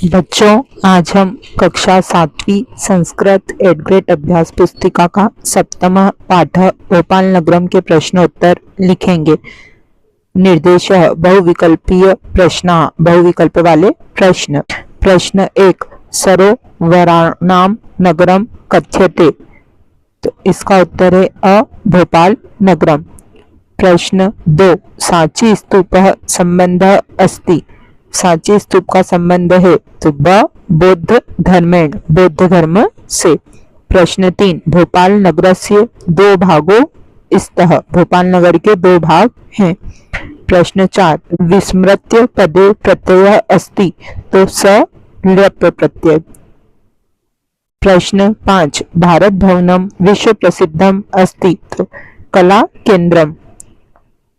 बच्चों, आज हम कक्षा 7वीं संस्कृत एड ग्रेड अभ्यास पुस्तिका का 7वां पाठ भोपाल नगरम के प्रश्नोत्तर लिखेंगे। निर्देश बहुविकल्पीय प्रश्न, बहुविकल्प वाले प्रश्न। प्रश्न 1, सरोवराणाम नगरम कथ्यते, तो इसका उत्तर है अ भोपाल नगरम। प्रश्न 2, सांची स्तूपः संबंधः अस्ति, सांची स्तूप का संबंध है तो ब बौद्ध धर्मेण, बौद्ध धर्म से। प्रश्न 3, भोपाल नगरस्य दो भागों स्तः, भोपाल नगर के दो भाग हैं। प्रश्न 4, विस्मृत्य पदे प्रत्यय अस्ति, तो स ल्यप प्रत्यय। प्रश्न 5, भारत भवनम विश्व प्रसिद्धम अस्ति, तो कला केंद्रम।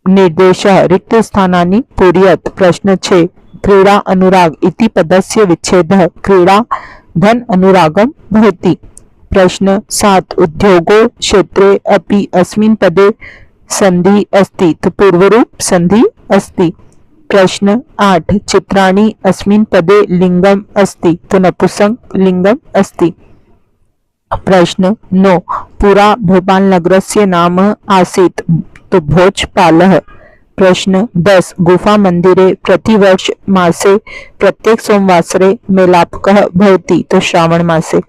निर्देश रिक्त स्थानानि पूरयत। प्रश्न 6, क्रीड़ा अनुराग इति पदस्य विच्छेदः क्रीड़ा धन अनुरागम भवति। प्रश्न 7, उद्योगो क्षेत्रे अपि अस्मिन् पदे संधि अस्ति, तो पूर्वरूप संधि अस्ति। प्रश्न 8, चित्राणि अस्मिन् पदे लिंगम अस्ति, तो नपुंसक लिंगम अस्ति। प्रश्न 9, पुरा भोपाल नगरस्य नाम आसीत्, तो भोजपालः। प्रश्न 10, गुफा मंदिरे प्रतिवर्ष मासे प्रत्येक सोमवासरे मेलापकः भवति, तो श्रावण मासे।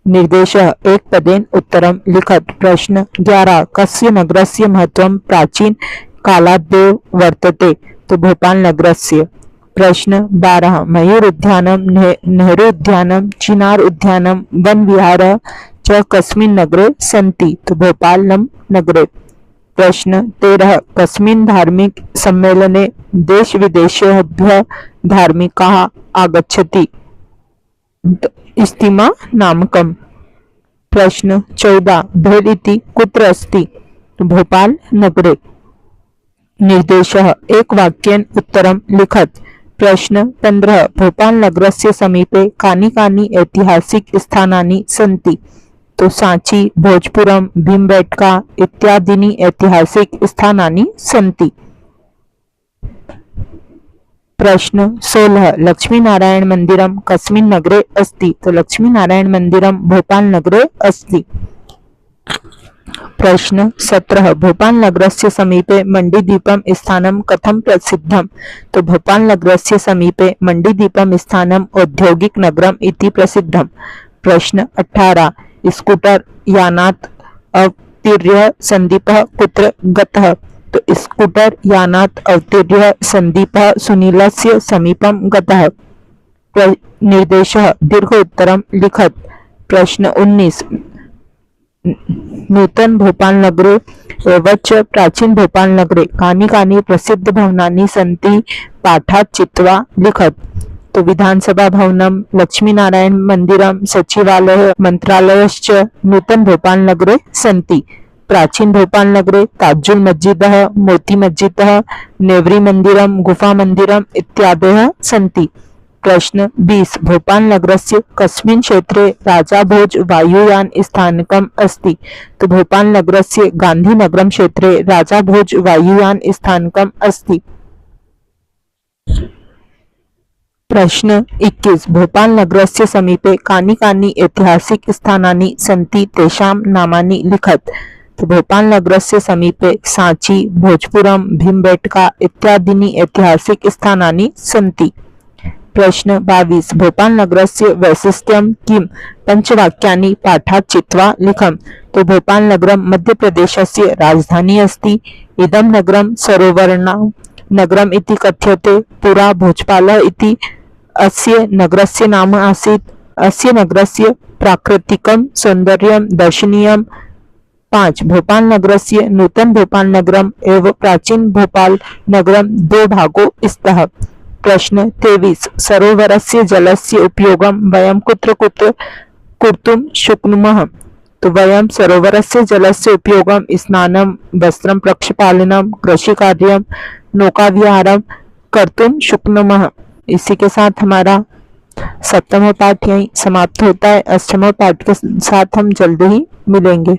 निर्देश एक पदेन उत्तरम लिखत। प्रश्न 11, कस्य नगरस्य महत्वं प्राचीन कालादेव वर्तते, तो भोपाल नगरस्य। प्रश्न 12, मयूर उद्यानम नेहरू उद्यानम चिनार उद्यानम वन विहारः च कस्मिन् नगरे सन्ति, तो भोपाल नगरे। प्रश्न 13, कस्मिन् धार्मिक सम्मेलने देश विदेशेभ्यः धार्मिकाः आगच्छति, इस्तिमा नामकम्। प्रश्न 14, भेल इति कुत्र अस्ति, तो भोपाल नगरे। निर्देशः एक वाक्येन उत्तरं लिखत। प्रश्न 15, भोपाल नगरस्य समीपे कानि कानि ऐतिहासिक स्थानानि सन्ति, तो सांची, भोजपुरम, भीमबेटका इत्यादीनि ऐतिहासिक स्थानानि सन्ति। प्रश्न 16, लक्ष्मी नारायण मंदिरम कस्मिन् नगरे अस्ति, तो लक्ष्मी नारायण मंदिरम भोपाल नगरे अस्ति। प्रश्न 17, भोपाल नगरस्य समीपे मण्डीद्वीपम स्थानं कथं प्रसिद्धं, तो भोपाल नगरस्य समीपे मण्डीद्वीपम स्थानं औद्योगिक नगरम इति प्रसिद्धम्। प्रश्न 18, स्कूटर यानात् अवतीर्य संदीपः कुत्र गतः, तो स्कूटर यानात् अवतीर्य संदीपः सुनीलस्य समीपं गतः। निर्देशः दीर्घ उत्तरं लिखत। प्रश्न 19, नूतन भोपाल नगरे एवच प्राचीन भोपाल नगरे कानि कानि प्रसिद्ध भवनानि सन्ति पाठात् चित्वा लिखत, तो विधानसभा भवनम, लक्ष्मी नारायण मंदिरम, सचिवालय, मंत्रालयश्च नूतन भोपाल नगरे सन्ति। प्राचीन भोपाल नगरे ताजुल मस्जिदः, मोती मस्जिदः, नेवरी मंदिरम, गुफा मंदिरम इत्यादयः सन्ति। प्रश्न 20, भोपाल नगरस्य कस्मिन् क्षेत्रे राजा भोज वायुयान स्थानकम् अस्ति, तो भोपाल नगरस्य गांधीनगरम क्षेत्रे राजा भोज वायुयान स्थानकम् अस्ति। प्रश्न 21, भोपाल नगरस्य समीपे कानि कानि ऐतिहासिक स्थानानि सन्ति तेषां नामानि लिखत, तो भोपाल नगरस्य समीपे सांची, भोजपुरम, भीमबेटका इत्यादीनि ऐतिहासिक स्थानानि सन्ति। प्रश्न 22, भोपाल नगरस्य वैशिष्ट्यं किं, पंचवाक्यानि पाठात् चित्वा लिखम, तो भोपाल नगरम मध्य प्रदेशस्य राजधानी अस्ति। इदं नगरं सरोवराणां नगरम इति कथ्यते। पुरा भोजपालः इति अस्य नगरस्य नाम आसीत्। अस्य नगरस्य प्राकृतिकं सौन्दर्यं दर्शनीयम्। 5, भोपाल नगरस्य नूतन भोपाल नगरम एवं प्राचीन भोपाल नगरम दो भागों स्तः। प्रश्न 23, सरोवरस्य जलस्य उपयोगं वयं कुत्र कुत्र कर्तुं शक्नुमः, तो वयं सरोवरस्य जलस्य उपयोगं स्नानं, वस्त्रं प्रक्षालनं, कृषिकार्यं, नौकाविहारं कर्तुं शक्नुमः। इसी के साथ हमारा 7वां पाठ यहीं समाप्त होता है। 8वें पाठ के साथ हम जल्दी ही मिलेंगे।